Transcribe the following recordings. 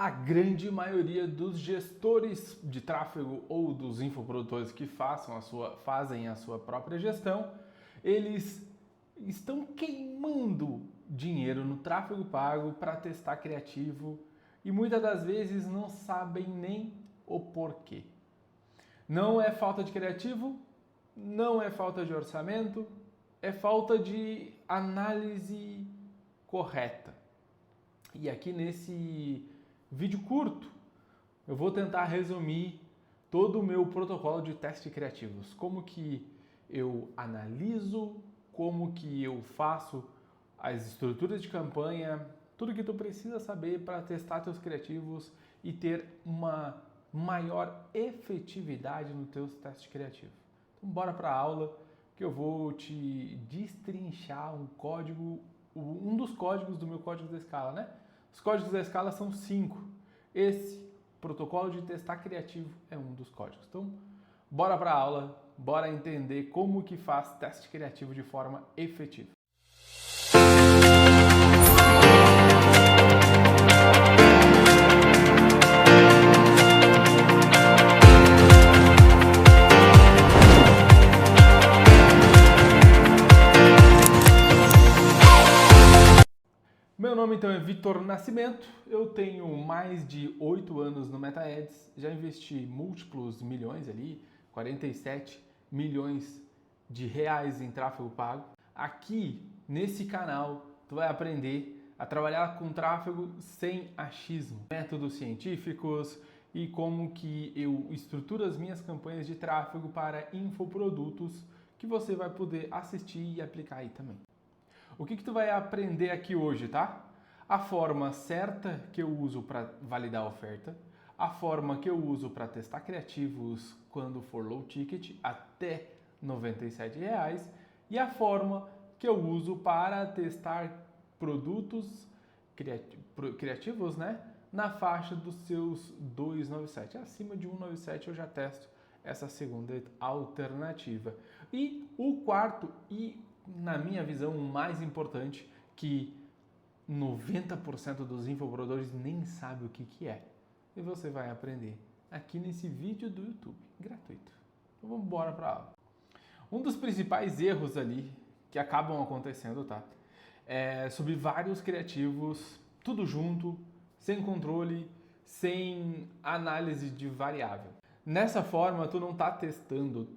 A grande maioria dos gestores de tráfego ou dos infoprodutores que fazem a sua própria gestão, eles estão queimando dinheiro no tráfego pago para testar criativo e muitas das vezes não sabem nem o porquê. Não é falta de criativo, não é falta de orçamento, é falta de análise correta. E aqui nesse vídeo curto, eu vou tentar resumir todo o meu protocolo de teste de criativos. Como que eu analiso, como que eu faço as estruturas de campanha, tudo que tu precisa saber para testar teus criativos e ter uma maior efetividade nos teus testes criativos. Então bora para a aula que eu vou te destrinchar um dos códigos do meu código da escala, né? Os códigos da escala são 5. Esse protocolo de testar criativo é um dos códigos. Então, bora para a aula, bora entender como que faz teste criativo de forma efetiva. Meu nome então é Vitor Nascimento, eu tenho mais de 8 anos no MetaAds, já investi múltiplos milhões ali, 47 milhões de reais em tráfego pago. Aqui nesse canal tu vai aprender a trabalhar com tráfego sem achismo, métodos científicos e como que eu estruturo as minhas campanhas de tráfego para infoprodutos que você vai poder assistir e aplicar aí também. O que tu vai aprender aqui hoje, tá? A forma certa que eu uso para validar a oferta, a forma que eu uso para testar criativos quando for low ticket, até R$ 97, e a forma que eu uso para testar produtos criativos, né? Na faixa dos seus 297. Acima de 197 eu já testo essa segunda alternativa. E o quarto na minha visão, o mais importante, que 90% dos infoprodutores nem sabe o que é. E você vai aprender aqui nesse vídeo do YouTube, gratuito. Então vamos embora para a aula. Um dos principais erros ali que acabam acontecendo, tá? É sobre vários criativos, tudo junto, sem controle, sem análise de variável. Nessa forma, tu não tá testando,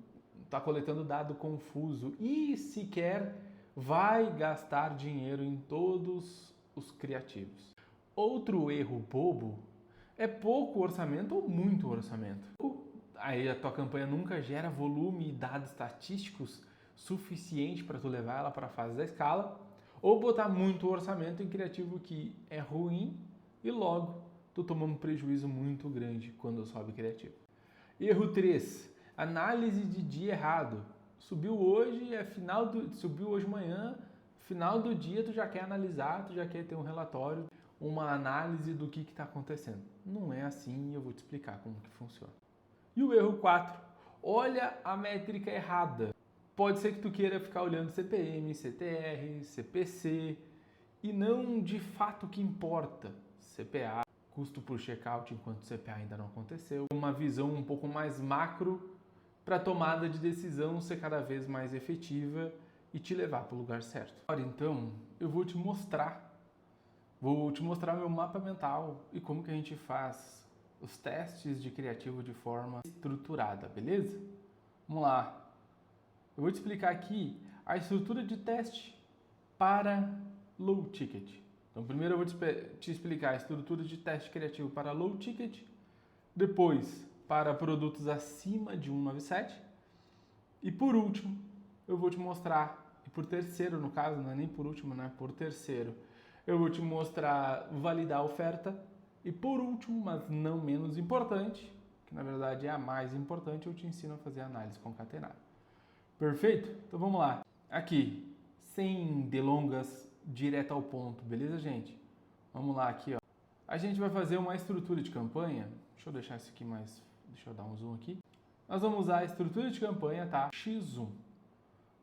está coletando dado confuso e sequer vai gastar dinheiro em todos os criativos. Outro erro bobo é pouco orçamento ou muito orçamento. Aí a tua campanha nunca gera volume e dados estatísticos suficiente para tu levar ela para a fase da escala, ou botar muito orçamento em criativo que é ruim e logo tu toma um prejuízo muito grande quando sobe criativo. Erro 3. Análise de dia errado. Subiu hoje, subiu hoje manhã, final do dia tu já quer analisar, tu já quer ter um relatório, uma análise do que está acontecendo. Não é assim e eu vou te explicar como que funciona. E o erro 4. Olha a métrica errada. Pode ser que tu queira ficar olhando CPM, CTR, CPC e não de fato o que importa, CPA, custo por checkout enquanto o CPA ainda não aconteceu. Uma visão um pouco mais macro para a tomada de decisão ser cada vez mais efetiva e te levar para o lugar certo. Agora então, eu vou te mostrar meu mapa mental e como que a gente faz os testes de criativo de forma estruturada, beleza? Vamos lá. Eu vou te explicar aqui a estrutura de teste para low ticket. Então, primeiro eu vou te explicar a estrutura de teste criativo para low ticket, depois para produtos acima de 197 e por último eu vou te mostrar, e por terceiro no caso, não é nem por último, né? Por terceiro, eu vou te mostrar validar a oferta e por último, mas não menos importante, que na verdade é a mais importante, eu te ensino a fazer análise concatenada. Perfeito? Então vamos lá. Aqui, sem delongas, direto ao ponto, beleza, gente? Vamos lá aqui, ó. A gente vai fazer uma estrutura de campanha. Deixa eu deixar isso aqui mais... Deixa eu dar um zoom aqui. Nós vamos usar a estrutura de campanha, tá? X1. O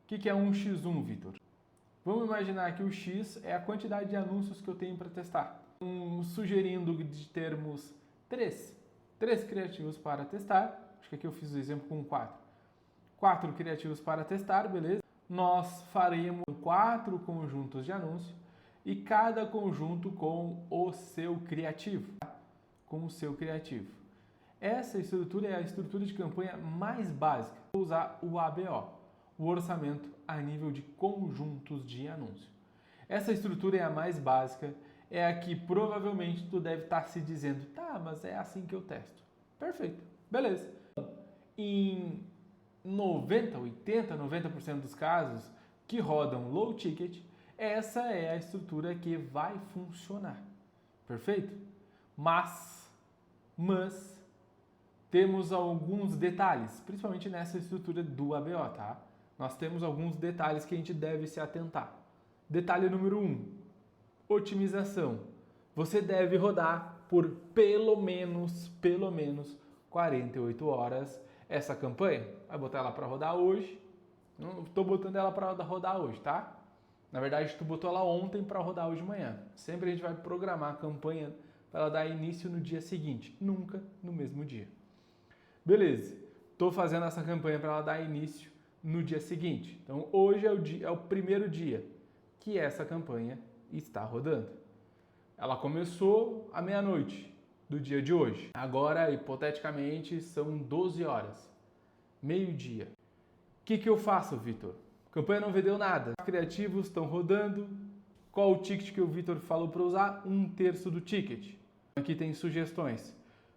que é um X1, Vitor? Vamos imaginar que o X é a quantidade de anúncios que eu tenho para testar. Sugerindo de termos três criativos para testar. Acho que aqui eu fiz o exemplo com 4 criativos para testar, beleza? Nós faremos 4 conjuntos de anúncio e cada conjunto com o seu criativo. Com o seu criativo. Essa estrutura é a estrutura de campanha mais básica. Vou usar o ABO, o orçamento a nível de conjuntos de anúncio. Essa estrutura é a mais básica, é a que provavelmente tu deve estar se dizendo, tá, mas é assim que eu testo. Perfeito, beleza. Em 90% dos casos que rodam low ticket, essa é a estrutura que vai funcionar. Perfeito? Mas temos alguns detalhes, principalmente nessa estrutura do ABO, tá? Nós temos alguns detalhes que a gente deve se atentar. Detalhe número 1, otimização. Você deve rodar por pelo menos 48 horas essa campanha. Vai botar ela para rodar hoje. Não estou botando ela para rodar hoje, tá? Na verdade, tu botou ela ontem para rodar hoje de manhã. Sempre a gente vai programar a campanha para ela dar início no dia seguinte, nunca no mesmo dia. Beleza, estou fazendo essa campanha para ela dar início no dia seguinte. Então, hoje é o primeiro dia que essa campanha está rodando. Ela começou à meia-noite do dia de hoje. Agora, hipoteticamente, são 12 horas, meio-dia. O que eu faço, Vitor? A campanha não vendeu nada. Os criativos estão rodando. Qual o ticket que o Vitor falou para usar? 1/3 do ticket. Aqui tem sugestões.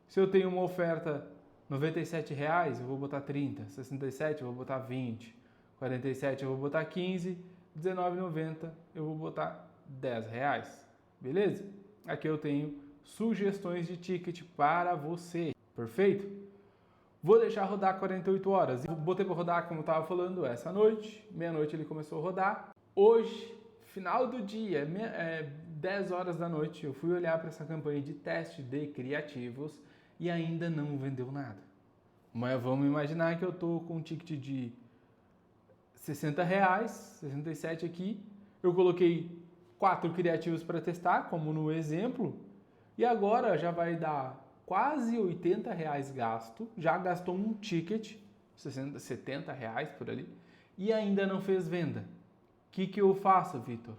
Se eu tenho uma oferta R$ 97,00, eu vou botar 30. 67, eu vou botar 20. 47, eu vou botar 15. 19,90, eu vou botar R$10. Beleza? Aqui eu tenho sugestões de ticket para você. Perfeito? Vou deixar rodar 48 horas. Botei para rodar, como eu estava falando, essa noite. Meia-noite ele começou a rodar. Hoje, final do dia, 10 horas da noite, eu fui olhar para essa campanha de teste de criativos e ainda não vendeu nada. Mas vamos imaginar que eu estou com um ticket de R$60, 67 aqui. Eu coloquei 4 criativos para testar, como no exemplo, e agora já vai dar quase R$80 gasto. Já gastou um ticket, 60, R$70 por ali, e ainda não fez venda. O que eu faço, Vitor?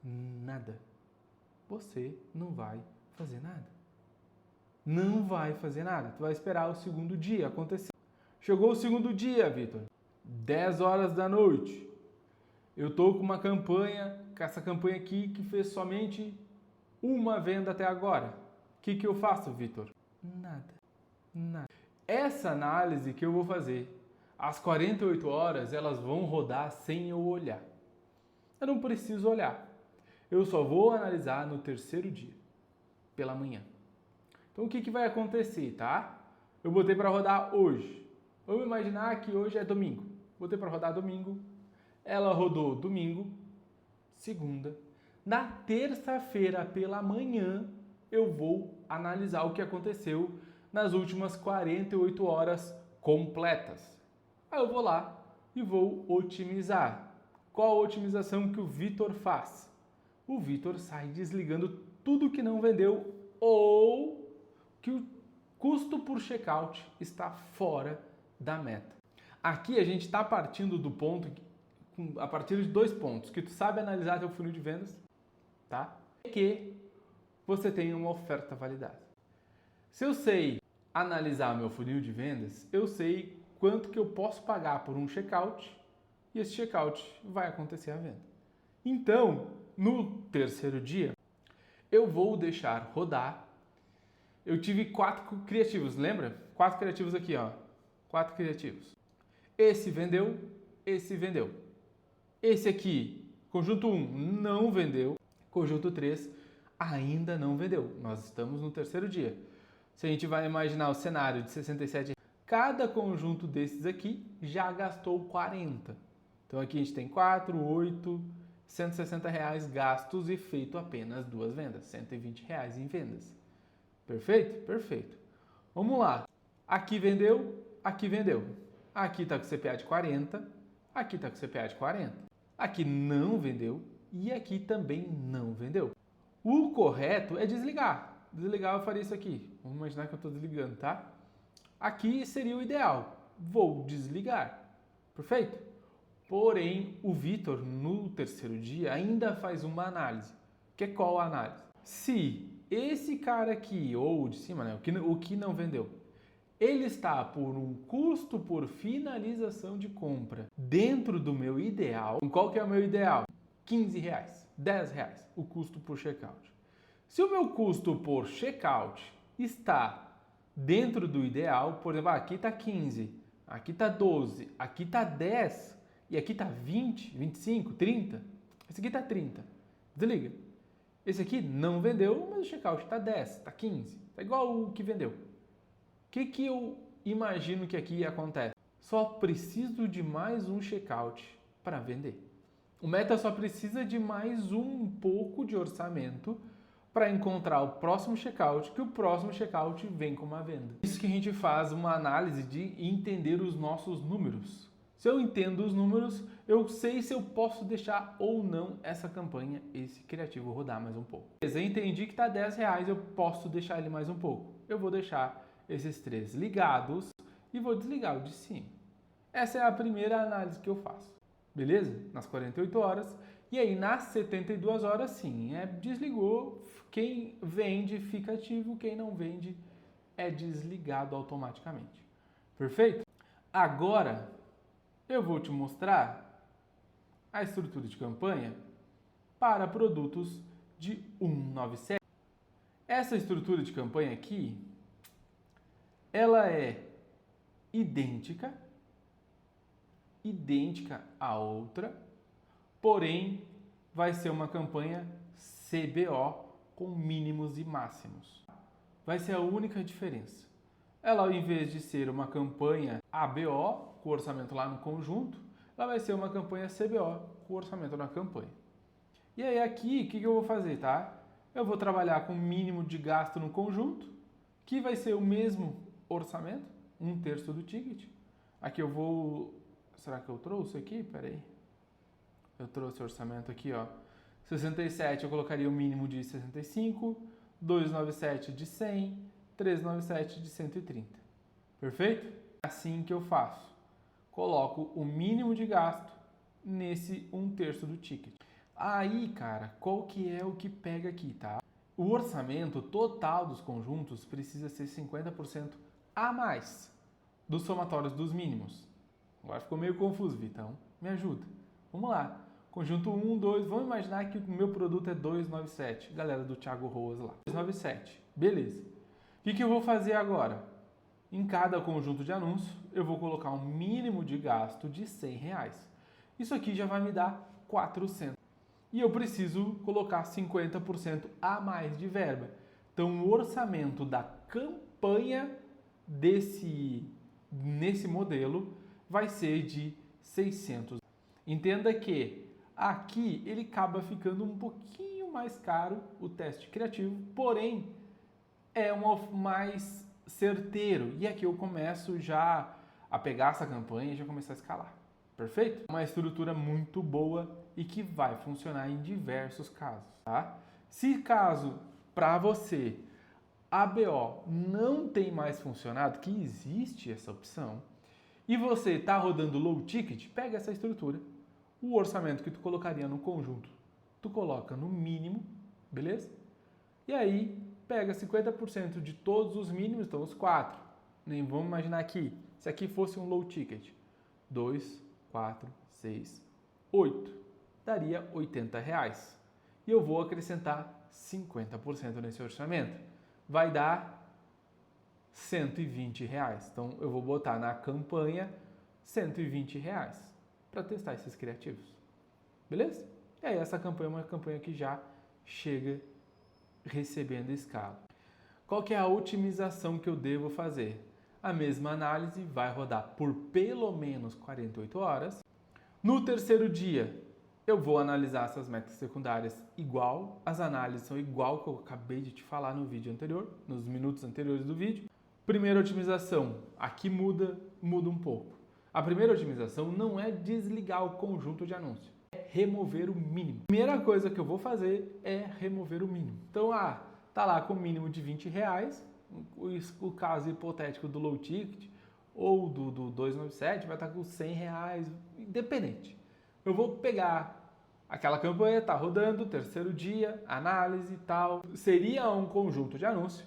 Nada. Você não vai fazer nada. Não vai fazer nada. Tu vai esperar o segundo dia acontecer. Chegou o segundo dia, Vitor. 10 horas da noite. Eu tô com uma campanha, com essa campanha aqui que fez somente uma venda até agora. O que eu faço, Vitor? Nada. Essa análise que eu vou fazer, às 48 horas, elas vão rodar sem eu olhar. Eu não preciso olhar. Eu só vou analisar no terceiro dia, pela manhã. Então o que vai acontecer, tá? Eu botei para rodar hoje. Vamos imaginar que hoje é domingo. Botei para rodar domingo. Ela rodou domingo, segunda. Na terça-feira pela manhã, eu vou analisar o que aconteceu nas últimas 48 horas completas. Aí eu vou lá e vou otimizar. Qual a otimização que o Vitor faz? O Vitor sai desligando tudo que não vendeu ou que o custo por checkout está fora da meta. Aqui a gente está partindo do ponto, a partir de 2 pontos, que tu sabe analisar teu funil de vendas, tá? E que você tem uma oferta validada. Se eu sei analisar meu funil de vendas, eu sei quanto que eu posso pagar por um checkout e esse checkout vai acontecer a venda. Então, no terceiro dia, eu vou deixar rodar. Eu tive 4 criativos, lembra? 4 criativos aqui, ó. 4 criativos. Esse vendeu, esse vendeu. Esse aqui, conjunto 1, não vendeu. Conjunto 3, ainda não vendeu. Nós estamos no terceiro dia. Se a gente vai imaginar o cenário de 67, cada conjunto desses aqui já gastou 40. Então aqui a gente tem 4, 8, R$160 gastos e feito apenas 2 vendas. R$120 em vendas. Perfeito? Perfeito. Vamos lá. Aqui vendeu, aqui vendeu. Aqui está com CPA de 40, aqui está com CPA de 40. Aqui não vendeu e aqui também não vendeu. O correto é desligar. Desligar eu faria isso aqui. Vamos imaginar que eu estou desligando, tá? Aqui seria o ideal. Vou desligar. Perfeito? Porém, o Vitor, no terceiro dia, ainda faz uma análise. Que é qual a análise? Se esse cara aqui, ou de cima, né, o que não vendeu, ele está por um custo por finalização de compra dentro do meu ideal. Qual que é o meu ideal? R$15, R$10 o custo por checkout. Se o meu custo por checkout está dentro do ideal, por exemplo, aqui está 15, aqui está 12, aqui está 10 e aqui está 20, 25, 30, esse aqui está 30. Desliga. Esse aqui não vendeu, mas o checkout está 10, está 15, está igual o que vendeu. O que eu imagino que aqui acontece? Só preciso de mais um checkout para vender. O Meta só precisa de mais um pouco de orçamento para encontrar o próximo checkout, que o próximo checkout vem com uma venda. Isso que a gente faz uma análise de entender os nossos números. Se eu entendo os números, eu sei se eu posso deixar ou não essa campanha, esse criativo rodar mais um pouco. Eu entendi que está R$10, eu posso deixar ele mais um pouco. Eu vou deixar esses 3 ligados e vou desligar o de cima. Essa é a primeira análise que eu faço. Beleza? Nas 48 horas. E aí, nas 72 horas, sim, desligou. Quem vende fica ativo, quem não vende é desligado automaticamente. Perfeito? Agora, eu vou te mostrar a estrutura de campanha para produtos de 197. Essa estrutura de campanha aqui, ela é idêntica à outra, porém vai ser uma campanha CBO com mínimos e máximos. Vai ser a única diferença. Ela, ao invés de ser uma campanha ABO, com orçamento lá no conjunto, ela vai ser uma campanha CBO, com orçamento na campanha. E aí aqui, o que eu vou fazer, tá? Eu vou trabalhar com mínimo de gasto no conjunto, que vai ser o mesmo orçamento, 1/3 do ticket. Aqui eu vou... Será que eu trouxe aqui? Pera aí. Eu trouxe o orçamento aqui, ó. 67 eu colocaria o mínimo de 65, 297 de 100, 397 de 130. Perfeito? É assim que eu faço. Coloco o mínimo de gasto nesse 1/3 do ticket. Aí, cara, qual que é o que pega aqui, tá? O orçamento total dos conjuntos precisa ser 50% a mais dos somatórios dos mínimos. Agora ficou meio confuso, Vitão. Me ajuda. Vamos lá. Conjunto 1, 2, vamos imaginar que o meu produto é 297. Galera do Thiago Roas lá. 297. Beleza. O que eu vou fazer agora? Em cada conjunto de anúncios, eu vou colocar um mínimo de gasto de R$100. Isso aqui já vai me dar 400. E eu preciso colocar 50% a mais de verba. Então, o orçamento da campanha nesse modelo vai ser de 600. Entenda que aqui ele acaba ficando um pouquinho mais caro o teste criativo, porém é mais certeiro. E aqui eu começo já a pegar essa campanha e já começar a escalar. Perfeito? Uma estrutura muito boa e que vai funcionar em diversos casos, tá? Se caso para você ABO não tem mais funcionado, que existe essa opção, e você está rodando low ticket, pega essa estrutura, o orçamento que tu colocaria no conjunto, tu coloca no mínimo, beleza? E aí pega 50% de todos os mínimos, então os 4. Nem vamos imaginar aqui, se aqui fosse um low ticket, 2, 4, 6, 8, daria R$80. E eu vou acrescentar 50% nesse orçamento. Vai dar R$120. Então eu vou botar na campanha R$120 para testar esses criativos. Beleza? E aí essa campanha é uma campanha que já chega recebendo escala. Qual que é a otimização que eu devo fazer? A mesma análise vai rodar por pelo menos 48 horas. No terceiro dia, eu vou analisar essas métricas secundárias igual. As análises são igual que eu acabei de te falar no vídeo anterior, nos minutos anteriores do vídeo. Primeira otimização, aqui muda um pouco. A primeira otimização não é desligar o conjunto de anúncios, é remover o mínimo. Primeira coisa que eu vou fazer é remover o mínimo. Então, tá lá com o mínimo de R$20, o caso hipotético do low ticket ou do 297 vai estar com R$100, independente. Eu vou pegar aquela campanha, tá rodando, terceiro dia, análise e tal. Seria um conjunto de anúncios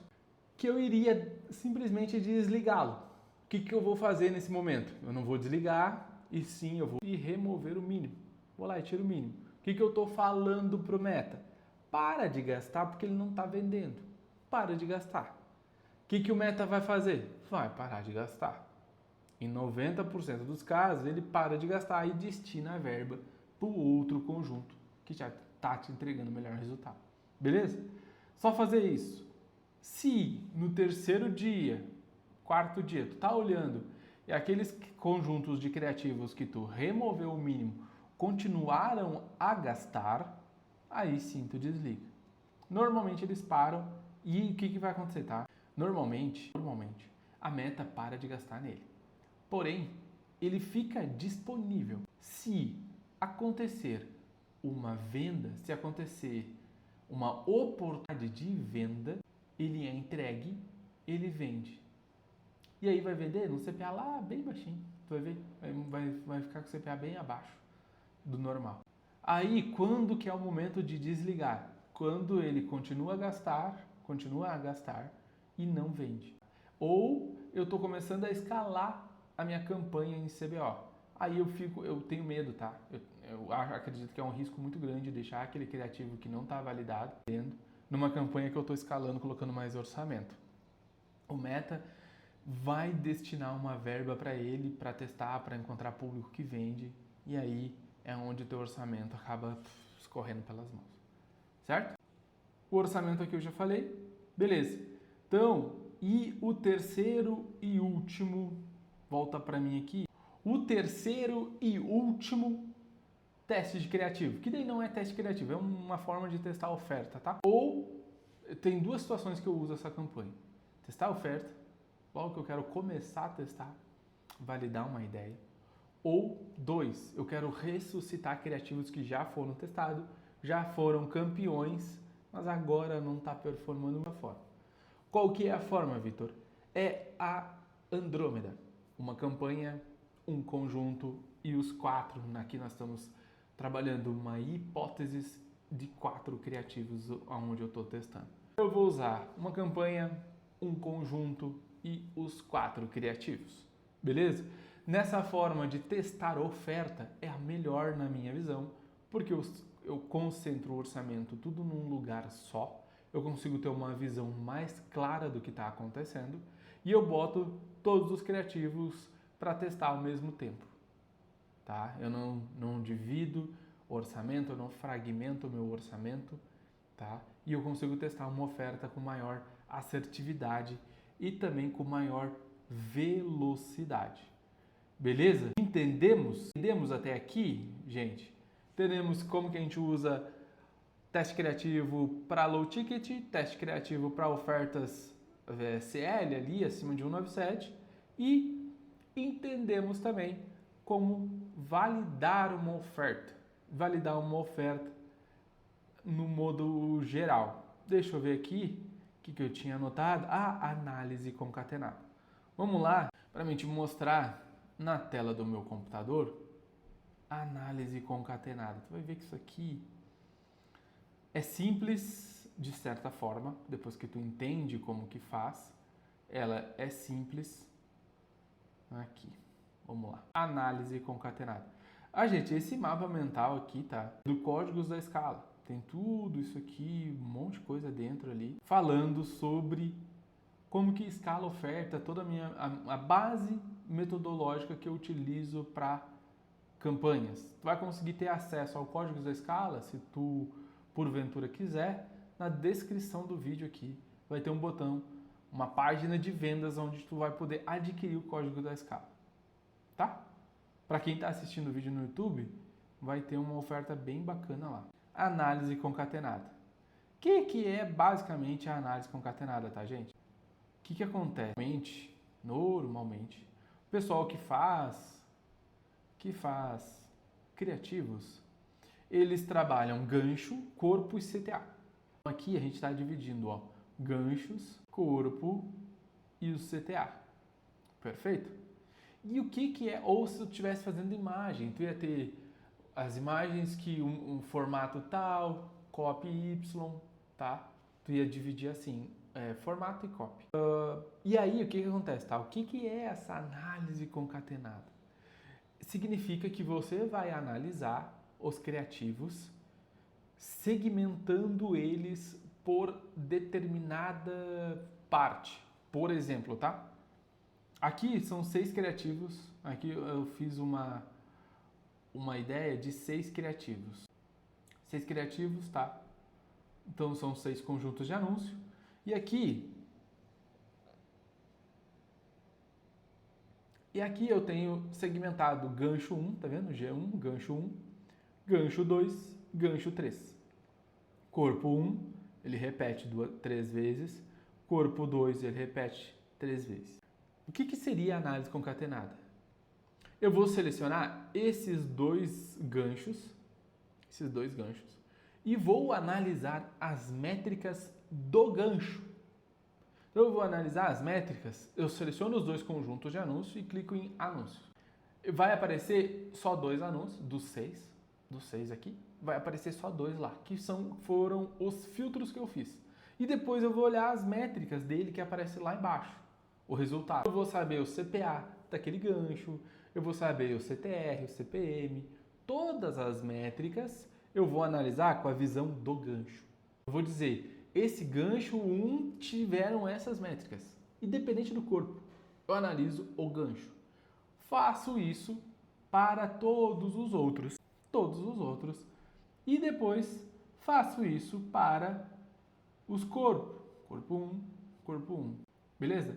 que eu iria simplesmente desligá-lo. O que eu vou fazer nesse momento? Eu não vou desligar, e sim eu vou remover o mínimo. Vou lá e tiro o mínimo. O que eu estou falando pro Meta? Para de gastar porque ele não está vendendo. Para de gastar. O que o Meta vai fazer? Vai parar de gastar. Em 90% dos casos, ele para de gastar e destina a verba para o outro conjunto que já está te entregando o melhor resultado. Beleza? Só fazer isso. Se no terceiro dia, quarto dia, tu tá olhando e aqueles conjuntos de criativos que tu removeu o mínimo continuaram a gastar, aí sim tu desliga. Normalmente eles param e o que vai acontecer, tá? Normalmente, a Meta para de gastar nele. Porém, ele fica disponível. Se acontecer uma venda, se acontecer uma oportunidade de venda, ele é entregue, ele vende. E aí vai vender no CPA lá bem baixinho. Tu vai ver? Vai ficar com o CPA bem abaixo do normal. Aí, quando que é o momento de desligar? Quando ele continua a gastar e não vende. Ou eu estou começando a escalar a minha campanha em CBO. Aí eu tenho medo, tá? Eu acredito que é um risco muito grande deixar aquele criativo que não está validado numa campanha que eu estou escalando, colocando mais orçamento. O Meta vai destinar uma verba para ele, para testar, para encontrar público que vende, e aí é onde o teu orçamento acaba escorrendo pelas mãos, certo? O orçamento aqui eu já falei, beleza. Então, e o terceiro e último, volta para mim aqui, o terceiro e último teste de criativo, que daí não é teste criativo, é uma forma de testar a oferta, tá? Ou tem duas situações que eu uso essa campanha. Testar a oferta, logo que eu quero começar a testar, validar uma ideia. Ou dois, eu quero ressuscitar criativos que já foram testados, já foram campeões, mas agora não está performando da forma. Qual que é a forma, Vitor? É a Andrômeda, uma campanha, um conjunto e os quatro. Aqui nós estamos trabalhando uma hipótese de 4 criativos onde eu estou testando. Eu vou usar uma campanha, um conjunto e os 4 criativos, beleza? Nessa forma de testar oferta é a melhor na minha visão, porque eu concentro o orçamento tudo num lugar só, eu consigo ter uma visão mais clara do que está acontecendo e eu boto todos os criativos para testar ao mesmo tempo, tá? Eu não divido o orçamento, eu não fragmento o meu orçamento, tá? E eu consigo testar uma oferta com maior assertividade e também com maior velocidade. Beleza? Entendemos? Entendemos até aqui, gente? Entendemos como que a gente usa teste criativo para low ticket, teste criativo para ofertas CL ali acima de 197 e entendemos também como validar uma oferta. Validar uma oferta no modo geral. Deixa eu ver aqui o que eu tinha anotado. Análise concatenada. Vamos lá para mim te mostrar na tela do meu computador a análise concatenada. Tu vai ver que isso aqui é simples de certa forma, depois que tu entende como que faz, ela é simples. Aqui, vamos lá. Análise concatenada. Gente, esse mapa mental aqui, tá? Do códigos da escala. Tem tudo isso aqui, um monte de coisa dentro ali, falando sobre como que escala a oferta, toda a base metodológica que eu utilizo para campanhas. Tu vai conseguir ter acesso ao código da escala, se tu porventura quiser, na descrição do vídeo aqui vai ter um botão, uma página de vendas onde tu vai poder adquirir o código da escala, tá? Para quem está assistindo o vídeo no YouTube, vai ter uma oferta bem bacana lá. Análise concatenada. O que é basicamente a análise concatenada, tá, gente? O que acontece? Normalmente, o pessoal que faz criativos, Eles trabalham gancho, corpo e CTA. Aqui a gente está dividindo, ó, ganchos, corpo e o CTA. Perfeito? E o que é? Ou se tu estivesse fazendo imagem, tu ia ter as imagens que um formato tal, copy Y, tá? Tu ia dividir assim, formato e copy. E aí o que acontece, tá? O que é essa análise concatenada? Significa que você vai analisar os criativos segmentando eles por determinada parte. Por exemplo, tá? Aqui são 6 criativos. Aqui eu fiz uma ideia de 6 criativos. 6 criativos, tá? Então são 6 conjuntos de anúncio. E aqui eu tenho segmentado gancho 1, tá vendo? G1, gancho 1, gancho 2, gancho 3. Corpo 1, ele repete 3 vezes. Corpo 2, ele repete 3 vezes. O que seria a análise concatenada? Eu vou selecionar esses dois ganchos, e vou analisar as métricas do gancho. Então eu vou analisar as métricas, eu seleciono os dois conjuntos de anúncio e clico em anúncio. Vai aparecer só 2 anúncios, dos 6 aqui, vai aparecer só 2 lá, que foram os filtros que eu fiz. E depois eu vou olhar as métricas dele que aparece lá embaixo, o resultado. Eu vou saber o CPA daquele gancho, eu vou saber o CTR, o CPM, todas as métricas eu vou analisar com a visão do gancho. Eu vou dizer, esse gancho 1 tiveram essas métricas, independente do corpo. Eu analiso o gancho. Faço isso para todos os outros, e depois faço isso para os corpos, corpo 1, beleza?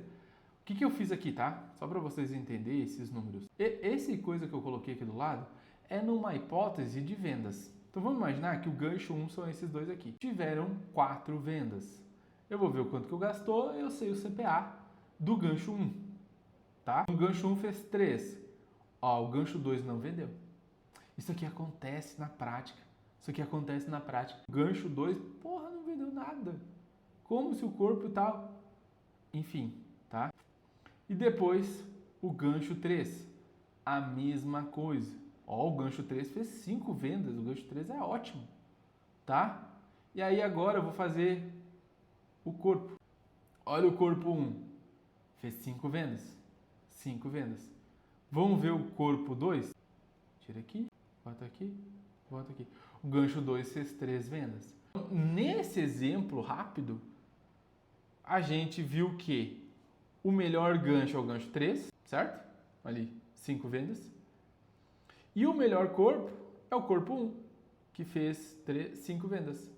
O que eu fiz aqui, tá? Só para vocês entenderem esses números. Esse coisa que eu coloquei aqui do lado é numa hipótese de vendas. Então vamos imaginar que o gancho 1 são esses dois aqui. Tiveram 4 vendas. Eu vou ver o quanto que eu gastou, eu sei o CPA do gancho 1, tá? O gancho 1 fez 3. Ó, o gancho 2 não vendeu. Isso aqui acontece na prática. O gancho 2, porra, não vendeu nada. Como se o corpo e tal... Enfim, tá? E depois, o gancho 3, a mesma coisa. Ó, o gancho 3 fez 5 vendas, o gancho 3 é ótimo, tá? E aí agora eu vou fazer o corpo. Olha o corpo 1, fez 5 vendas. Vamos ver o corpo 2? Tira aqui, bota aqui, bota aqui. O gancho 2 fez 3 vendas. Nesse exemplo rápido, a gente viu que o melhor gancho é o gancho 3, certo? Ali, 5 vendas. E o melhor corpo é o corpo 1, que fez 5 vendas.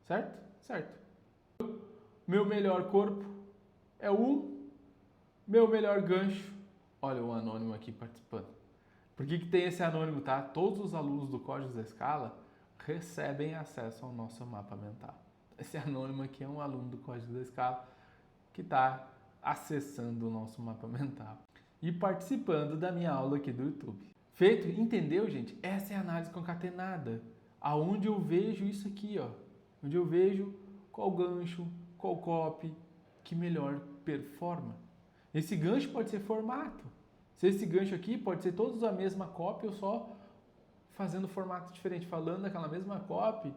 Certo? Certo. Meu melhor corpo é o 1. Meu melhor gancho. Olha o anônimo aqui participando. Por que tem esse anônimo, tá? Todos os alunos do Códigos da Escala recebem acesso ao nosso mapa mental. Esse anônimo aqui é um aluno do Código da Escala que está acessando o nosso mapa mental e participando da minha aula aqui do YouTube. Feito? Entendeu, gente? Essa é a análise concatenada. Aonde eu vejo isso aqui, ó. Onde eu vejo qual gancho, qual copy que melhor performa. Esse gancho pode ser formato. Se esse gancho aqui pode ser todos a mesma copy, ou só fazendo formato diferente, falando aquela mesma copy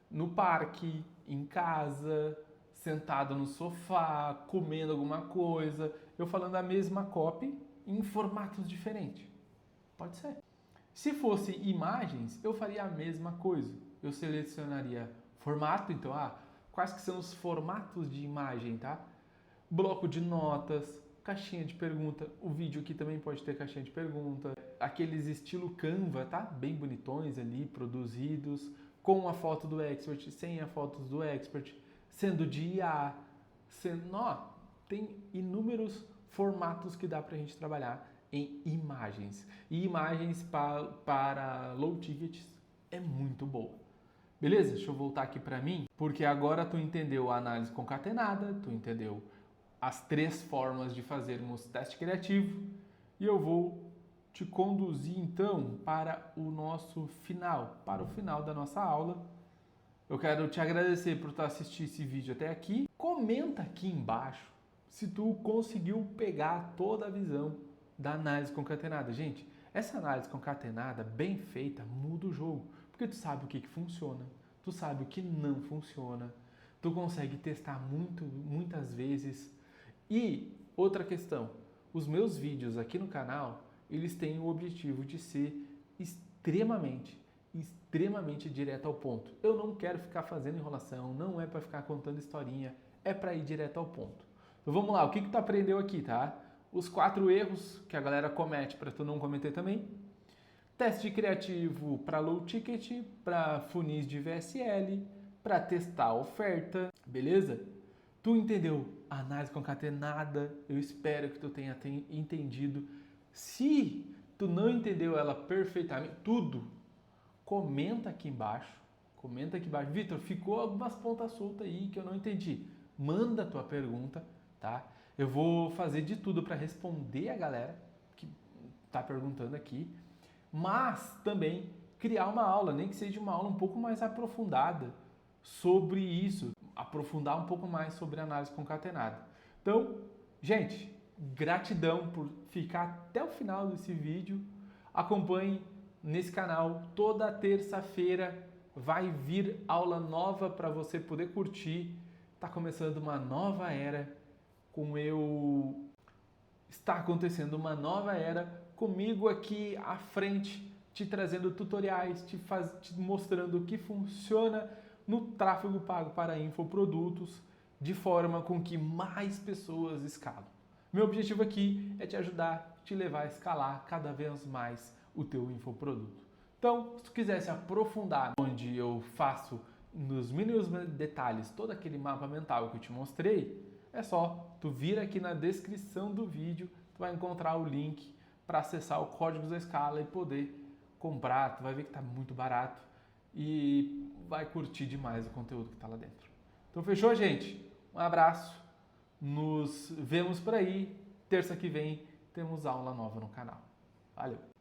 no parque, em casa, sentado no sofá, comendo alguma coisa, eu falando a mesma copy em formatos diferentes. Pode ser. Se fosse imagens, eu faria a mesma coisa. Eu selecionaria formato, então, quais que são os formatos de imagem, tá? Bloco de notas, caixinha de pergunta. O vídeo aqui também pode ter caixinha de pergunta. Aqueles estilo Canva, tá? Bem bonitões ali, produzidos, com a foto do expert, sem a foto do expert, sendo de IA, tem inúmeros formatos que dá pra gente trabalhar em imagens. E imagens para low tickets é muito boa. Beleza? Deixa eu voltar aqui para mim, porque agora tu entendeu a análise concatenada, tu entendeu as 3 formas de fazermos teste criativo, e eu vou te conduzir então para o nosso final, para o final da nossa aula. Eu quero te agradecer por tu assistir esse vídeo até aqui. Comenta aqui embaixo se tu conseguiu pegar toda a visão da análise concatenada. Gente, essa análise concatenada bem feita muda o jogo, porque tu sabe o que funciona, tu sabe o que não funciona, tu consegue testar muitas vezes. E outra questão, os meus vídeos aqui no canal, eles têm o objetivo de ser extremamente direto ao ponto. Eu não quero ficar fazendo enrolação, não é para ficar contando historinha, é para ir direto ao ponto. Então vamos lá, o que tu aprendeu aqui, tá? Os 4 erros que a galera comete para tu não cometer também. Teste criativo para low ticket, para funis de VSL, para testar a oferta, beleza? Tu entendeu a análise concatenada? Eu espero que tu tenha entendido. Se tu não entendeu ela perfeitamente, tudo, comenta aqui embaixo. Comenta aqui embaixo. Vitor, ficou algumas pontas soltas aí que eu não entendi. Manda a tua pergunta, tá? Eu vou fazer de tudo para responder a galera que tá perguntando aqui, mas também criar uma aula, nem que seja uma aula um pouco mais aprofundada sobre isso, aprofundar um pouco mais sobre análise concatenada. Então, gente, gratidão por ficar até o final desse vídeo. Acompanhe nesse canal, toda terça-feira vai vir aula nova para você poder curtir. Está começando uma nova era está acontecendo uma nova era comigo aqui à frente, te trazendo tutoriais, te mostrando o que funciona no tráfego pago para infoprodutos, de forma com que mais pessoas escalam. Meu objetivo aqui é te ajudar, te levar a escalar cada vez mais o teu infoproduto. Então, se tu quiser se aprofundar onde eu faço nos mínimos detalhes todo aquele mapa mental que eu te mostrei, é só tu vir aqui na descrição do vídeo, tu vai encontrar o link para acessar o Códigos da Escala e poder comprar. Tu vai ver que está muito barato e vai curtir demais o conteúdo que está lá dentro. Então fechou, gente? Um abraço, nos vemos por aí. Terça que vem temos aula nova no canal. Valeu!